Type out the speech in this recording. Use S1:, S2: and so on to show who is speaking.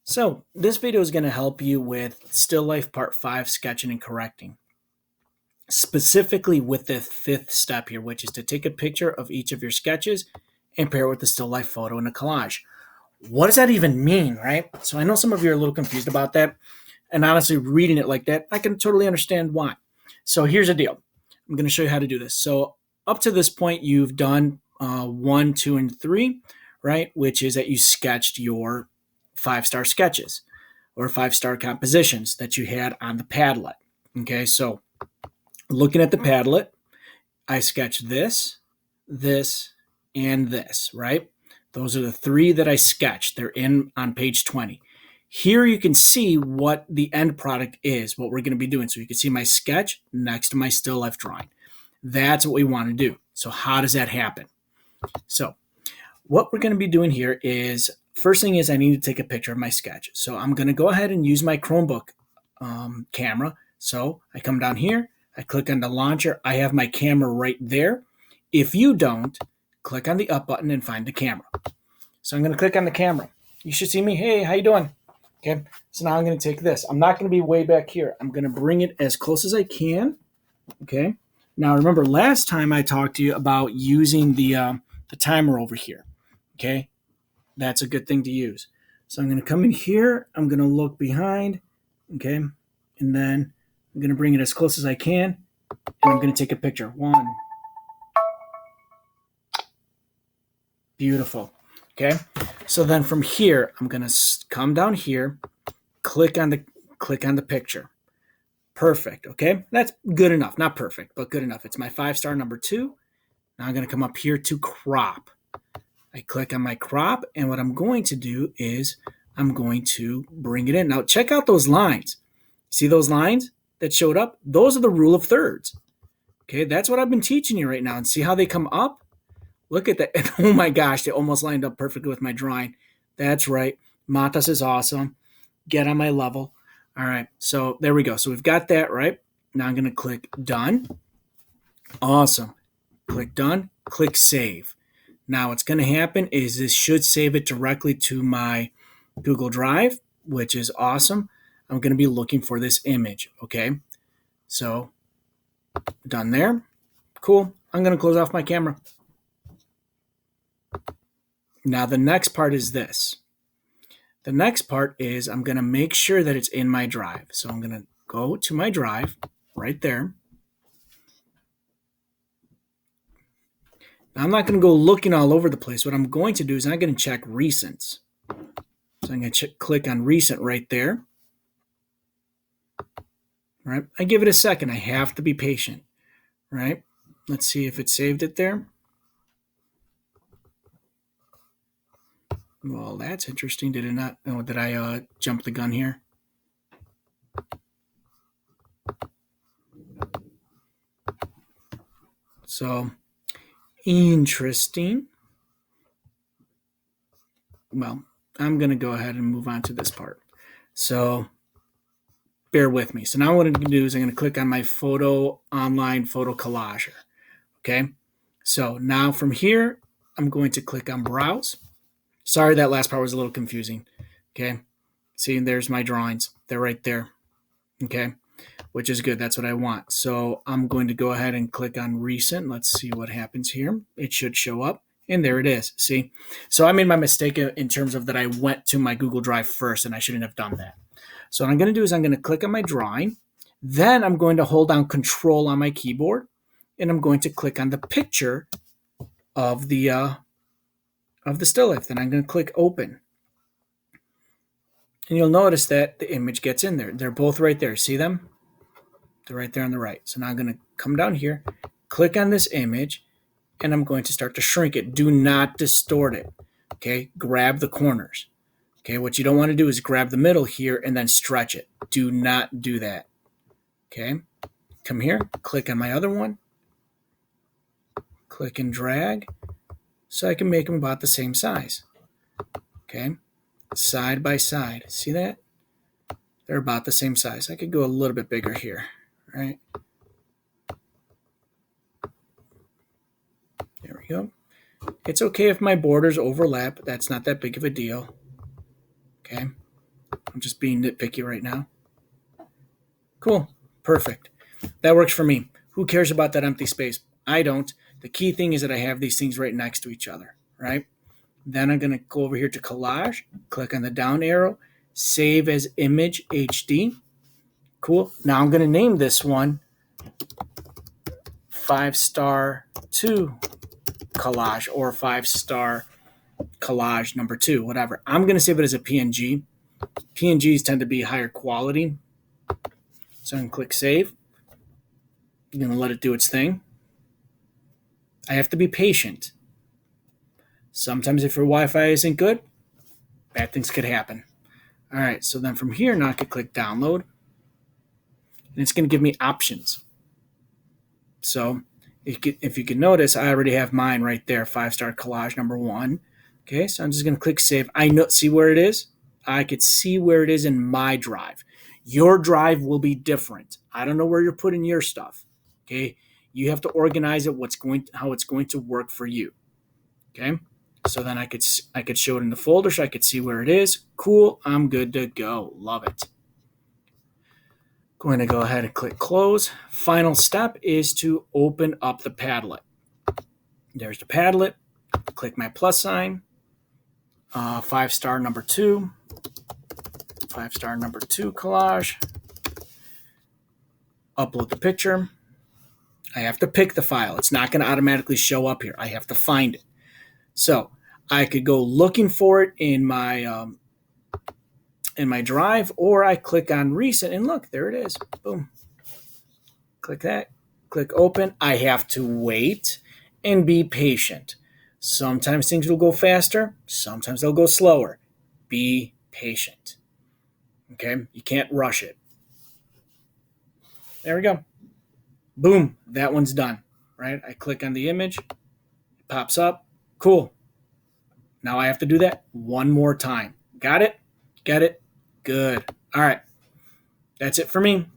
S1: So this video is going to help you with still life part 5 sketching and correcting, specifically with the fifth step here, which is to take a picture of each of your sketches and pair it with the still life photo in a collage. What does that even mean, right? So I know some of you are a little confused about that, and honestly reading it like that, I can totally understand why. So here's the deal. I'm going to show you how to do this. So up to this point, you've done 1, 2, and 3, right? Which is that you sketched your 5-star sketches or 5-star compositions that you had on the Padlet. Okay, so looking at the Padlet, I sketched this, this, and this, right? Those are the 3 that I sketched. They're in on page 20. Here you can see what the end product is, what we're going to be doing. So you can see my sketch next to my still life drawing. That's what we want to do. So how does that happen? So what we're going to be doing here is, first thing is I need to take a picture of my sketch. So I'm going to go ahead and use my Chromebook camera. So I come down here, I click on the launcher. I have my camera right there. If you don't, click on the up button and find the camera. So I'm going to click on the camera. You should see me. Hey, how you doing? Okay, so now I'm going to take this. I'm not going to be way back here. I'm going to bring it as close as I can. Okay. Now remember, last time I talked to you about using the timer over here. Okay, that's a good thing to use. So I'm going to come in here. I'm going to look behind. Okay, and then I'm going to bring it as close as I can, and I'm going to take a picture. 1. Beautiful. Okay, so then from here, I'm going to come down here, click on the picture. Perfect. Okay, that's good enough. Not perfect, but good enough. It's my 5-star number 2. Now I'm going to come up here to crop. I click on my crop, and what I'm going to do is I'm going to bring it in. Now check out those lines. See those lines that showed up? Those are the rule of thirds. Okay, that's what I've been teaching you right now. And see how they come up? Look at that. Oh my gosh, they almost lined up perfectly with my drawing. That's right. Matas is awesome. Get on my level. All right, so there we go. So we've got that, right? Now I'm going to click done. Awesome. Click done. Click save. Now what's going to happen is this should save it directly to my Google Drive, which is awesome. I'm going to be looking for this image, okay? So done there. Cool. I'm going to close off my camera. Now the next part is this. The next part is I'm going to make sure that it's in my drive. So I'm going to go to my drive right there. Now I'm not going to go looking all over the place. What I'm going to do is I'm going to check recents. So I'm going to click on recent right there. Right? I give it a second. I have to be patient. Right? Let's see if it saved it there. Well, that's interesting. Did it not? Oh, did I jump the gun here? So, interesting. Well, I'm going to go ahead and move on to this part. So, bear with me. So now what I'm going to do is I'm going to click on my online photo collager. Okay. So now from here, I'm going to click on browse. Sorry, that last part was a little confusing. Okay. See, there's my drawings. They're right there. Okay. Which is good. That's what I want. So I'm going to go ahead and click on recent. Let's see what happens here. It should show up. And there it is. See? So I made my mistake in terms of that I went to my Google Drive first, and I shouldn't have done that. So what I'm going to do is I'm going to click on my drawing. Then I'm going to hold down Control on my keyboard, and I'm going to click on the picture of the still life. Then I'm going to click Open. And you'll notice that the image gets in there. They're both right there. See them? They're right there on the right. So now I'm going to come down here, click on this image, and I'm going to start to shrink it. Do not distort it. Okay? Grab the corners. Okay, what you don't want to do is grab the middle here and then stretch it. Do not do that. Okay, come here, click on my other one, click and drag so I can make them about the same size. Okay, side by side. See that? They're about the same size. I could go a little bit bigger here, right? There we go. It's okay if my borders overlap. That's not that big of a deal. Okay, I'm just being nitpicky right now. Cool. Perfect. That works for me. Who cares about that empty space? I don't. The key thing is that I have these things right next to each other, right? Then I'm going to go over here to Collage, click on the down arrow, save as image HD. Cool. Now I'm going to name this one 5-star 2 collage or 5-star collage number 2, whatever. I'm going to save it as a PNG. PNGs tend to be higher quality. So I'm going to click save. I'm going to let it do its thing. I have to be patient. Sometimes if your Wi-Fi isn't good, bad things could happen. All right, so then from here now I could click download. And it's going to give me options. So if you can notice, I already have mine right there, 5-star collage number 1. Okay, so I'm just going to click save. See where it is? I could see where it is in my drive. Your drive will be different. I don't know where you're putting your stuff. Okay, you have to organize it how it's going to work for you. Okay, so then I could show it in the folder so I could see where it is. Cool, I'm good to go. Love it. Going to go ahead and click close. Final step is to open up the Padlet. There's the Padlet. Click my plus sign. 5-star number 2. 5-star number 2 collage. Upload the picture. I have to pick the file. It's not going to automatically show up here. I have to find it. So I could go looking for it in my drive, or I click on recent and look, there it is. Boom. Click that. Click open. I have to wait and be patient. Sometimes things will go faster. Sometimes they'll go slower. Be patient. Okay? You can't rush it. There we go. Boom. That one's done. Right? I click on the image. It pops up. Cool. Now I have to do that one more time. Got it? Get it? Good. All right. That's it for me.